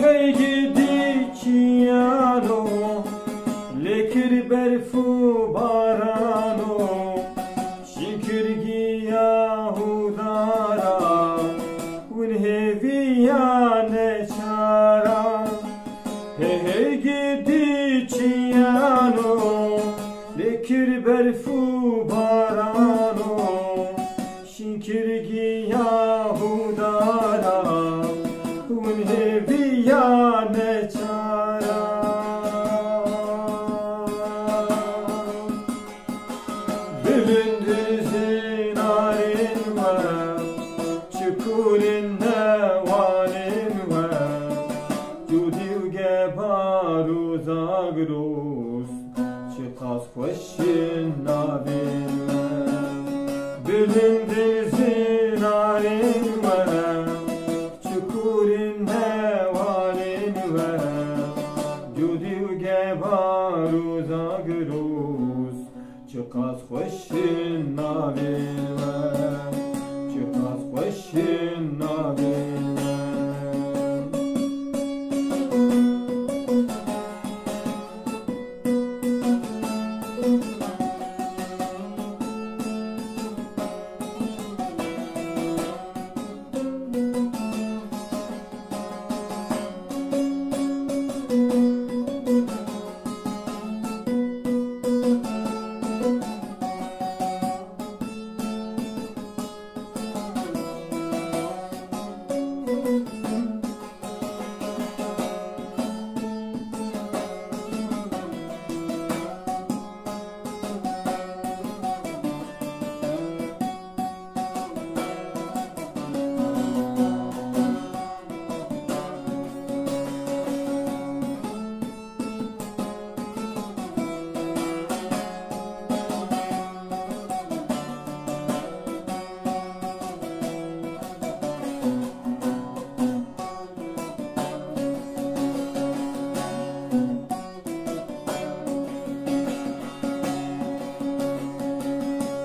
Hey gidi ciano, lekir berfu barano, şikirgi Yahudara, unheviya neçara. Hey gidi ciano, lekir berfu barano, şikirgi Yahudara, unheviya neçara. Bülündü zinarin ve çukurin nevanin ve Cudiv gebaru zagrus çıkas hoşin navin ve Bülündü zinarin ve çukurin nevanin ve Cudiv gebaru zagrus çıkas hoşin navin ve çıkas hoşin navin ve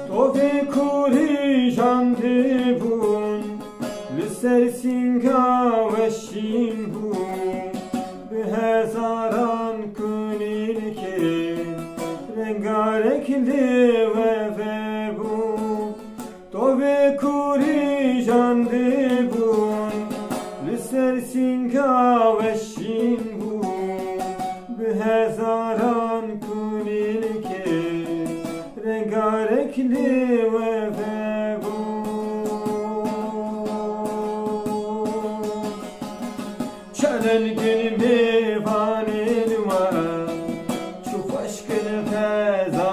Tove kuri jandebun Liser singa ve şimbun Behezaran kunilke Rengarekli ve vebun Tove kuri jandebun Liser singa ve şimbun Behezaran kunilke Rengarekli ve vebun Çelen gün mevanin ve Çok aşkın feza